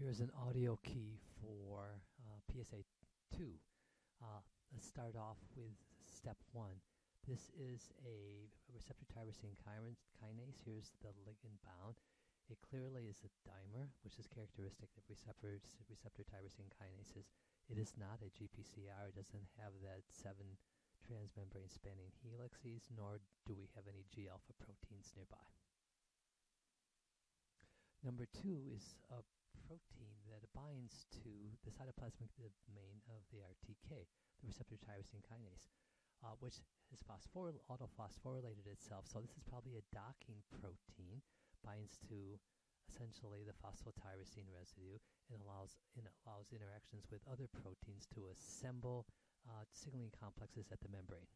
Here's an audio key for PSA 2. Let's start off with step 1. This is a receptor tyrosine kinase. Here's the ligand bound. It clearly is a dimer, which is characteristic of receptor tyrosine kinases. It is not a GPCR. It doesn't have that 7 transmembrane spanning helices, nor do we have any G-alpha proteins nearby. Number 2 is a protein that binds to the cytoplasmic domain of the RTK, the receptor tyrosine kinase, which has autophosphorylated itself. So this is probably a docking protein, binds to essentially the phosphotyrosine residue, and allows interactions with other proteins to assemble signaling complexes at the membrane.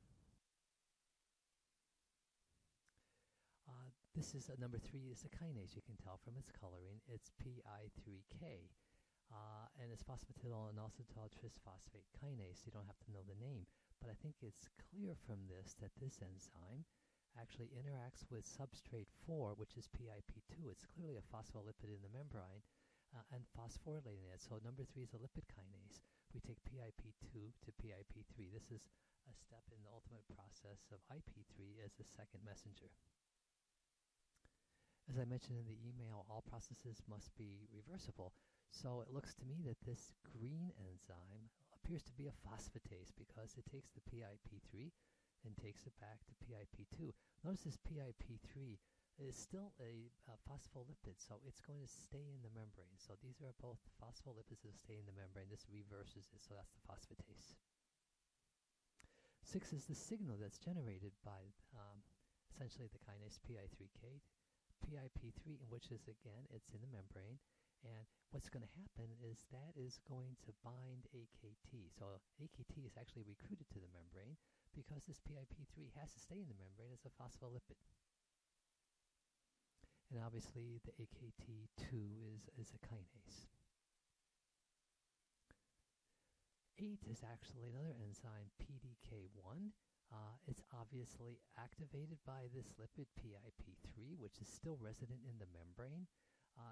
This is number 3 is a kinase. You can tell from its coloring. It's PI3K, and it's phosphatidylinositol trisphosphate kinase. You don't have to know the name, but I think it's clear from this that this enzyme actually interacts with substrate 4, which is PIP2. It's clearly a phospholipid in the membrane and phosphorylating it. So number 3 is a lipid kinase. We take PIP2 to PIP3. This is a step in the ultimate process of IP3 as a second messenger. As I mentioned in the email, all processes must be reversible. So it looks to me that this green enzyme appears to be a phosphatase because it takes the PIP3 and takes it back to PIP2. Notice this PIP3 is still a phospholipid, so it's going to stay in the membrane. So these are both phospholipids that stay in the membrane. This reverses it, so that's the phosphatase. 6 is the signal that's generated by essentially the kinase PI3K. PIP3, in which is, again, it's in the membrane, and what's going to happen is that is going to bind AKT. So AKT is actually recruited to the membrane because this PIP3 has to stay in the membrane as a phospholipid. And obviously the AKT2 is a kinase. 8 is actually another enzyme, PDK1. It's obviously activated by this lipid PIP3, which is still resident in the membrane.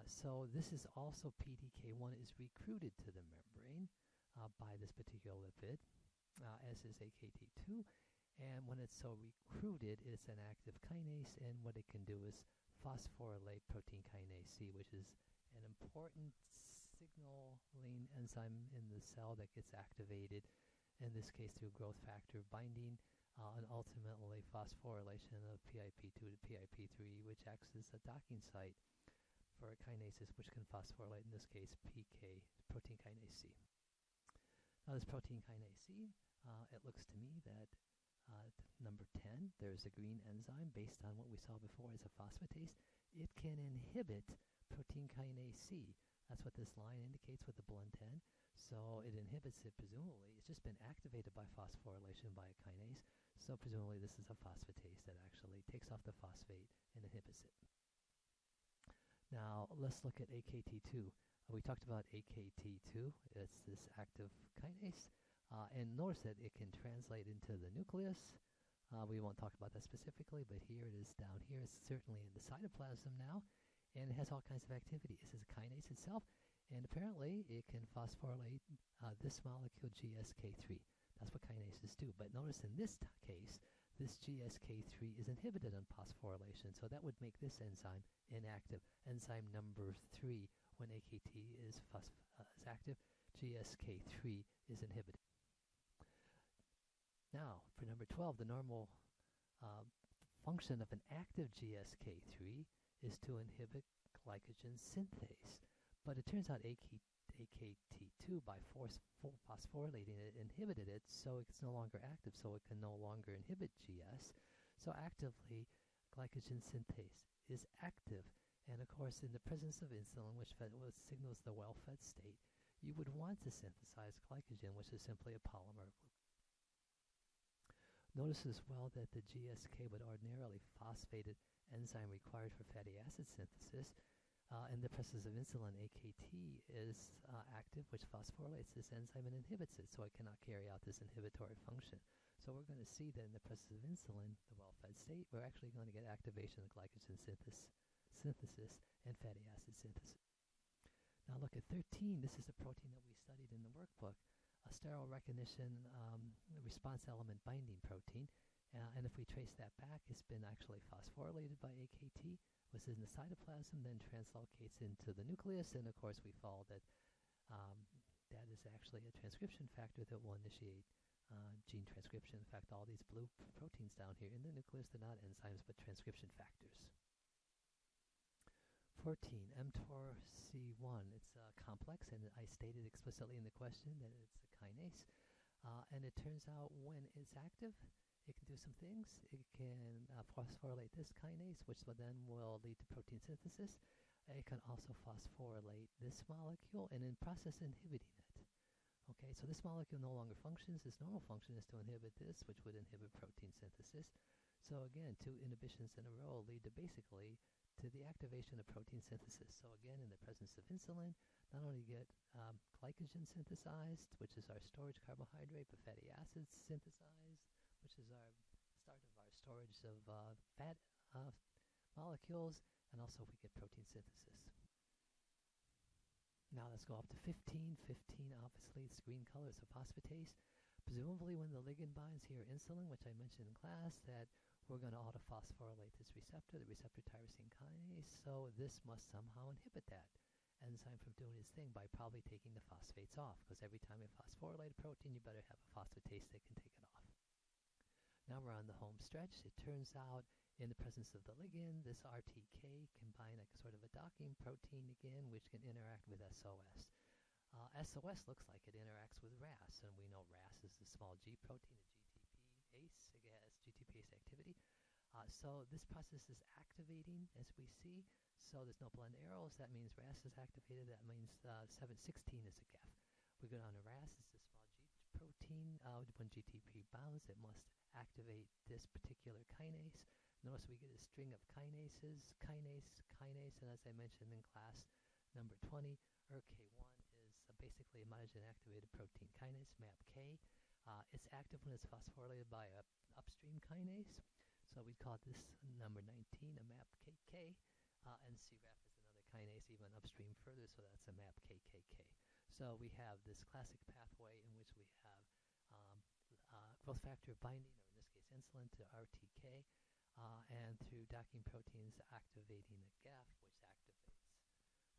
So this is also PDK1 is recruited to the membrane by this particular lipid, as is AKT2. And when it's so recruited, it's an active kinase, and what it can do is phosphorylate protein kinase C, which is an important signaling enzyme in the cell that gets activated, in this case through growth factor binding, and ultimately phosphorylation of PIP2 to PIP3, which acts as a docking site for kinases which can phosphorylate, in this case PK, protein kinase C. Now this protein kinase C, it looks to me that number 10, there's a green enzyme based on what we saw before as a phosphatase. It can inhibit protein kinase C. That's what this line indicates with the blend 10. So it inhibits it, presumably. It's just been activated by phosphorylation by a kinase. So presumably this is a phosphatase that actually takes off the phosphate and inhibits it. Now let's look at AKT2. We talked about AKT2. It's this active kinase. And notice that it can translate into the nucleus. We won't talk about that specifically, but here it is down here. It's certainly in the cytoplasm now. And it has all kinds of activity. This is a kinase itself, and apparently it can phosphorylate this molecule GSK3. That's what kinases do. But notice in this case, this GSK3 is inhibited on phosphorylation, so that would make this enzyme inactive. Enzyme number 3, when AKT is active, GSK3 is inhibited. Now, for number 12, the normal function of an active GSK3 is to inhibit glycogen synthase. But it turns out AKT2, by phosphorylating it, inhibited it, so it's no longer active, so it can no longer inhibit GS. So actively, glycogen synthase is active. And of course, in the presence of insulin, which signals the well-fed state, you would want to synthesize glycogen, which is simply a polymer of glucose. Notice as well that the GSK would ordinarily phosphated enzyme required for fatty acid synthesis. In the presence of insulin, AKT is active, which phosphorylates this enzyme and inhibits it, so it cannot carry out this inhibitory function. So we're going to see that in the presence of insulin, the well-fed state, we're actually going to get activation of glycogen synthesis and fatty acid synthesis. Now look at 13. This is a protein that we studied in the workbook, a sterile recognition response element binding protein. And if we trace that back, it's been actually phosphorylated by AKT, was in the cytoplasm, then translocates into the nucleus, and of course we follow that that is actually a transcription factor that will initiate gene transcription. In fact, all these blue proteins down here in the nucleus, they're not enzymes but transcription factors. 14, mTORC1. It's complex, and I stated explicitly in the question that it's a kinase. And it turns out when it's active, it can do some things. It can phosphorylate this kinase, which then will lead to protein synthesis. It can also phosphorylate this molecule, and in process inhibiting it. Okay, so this molecule no longer functions. Its normal function is to inhibit this, which would inhibit protein synthesis. So again, 2 inhibitions in a row lead to basically to the activation of protein synthesis. So again, in the presence of insulin, not only get glycogen synthesized, which is our storage carbohydrate, but fatty acids synthesized, which is our start of our storage of fat molecules, and also we get protein synthesis. Now let's go up to 15. 15, obviously, it's green color, it's a phosphatase. Presumably when the ligand binds here insulin, which I mentioned in class, that we're going to autophosphorylate this receptor, the receptor tyrosine kinase, so this must somehow inhibit that enzyme from doing its thing by probably taking the phosphates off, because every time you phosphorylate a protein, you better have a phosphatase that can take it off. Now we're on the home stretch. It turns out in the presence of the ligand, this RTK can bind like a sort of a docking protein again, which can interact with SOS. SOS looks like it interacts with RAS, and we know RAS is the small g protein, a GTPase. It has GTPase activity. So this process is activating, as we see. So there's no blend arrows. That means RAS is activated. That means 716 is a GAF. We go down to RAS. It's the small g protein. When GTP bounds, it must activate this particular kinase. Notice we get a string of kinases, kinase, and as I mentioned in class number 20, ERK1 is basically a mitogen-activated protein kinase, MAPK. It's active when it's phosphorylated by an upstream kinase, so we call this number 19 a MAPKK, and CRAF is another kinase even upstream further, so that's a MAPKKK. So we have this classic pathway in which we have growth factor binding, or in this case insulin, to RTK, and through docking proteins activating a GAF, which activates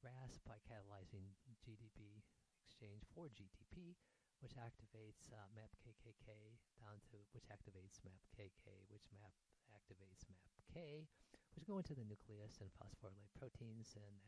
RAS by catalyzing GDP exchange for GTP, which activates MAPKKK down to which activates MAPKK, which activates MAPK, which go into the nucleus and phosphorylate proteins, and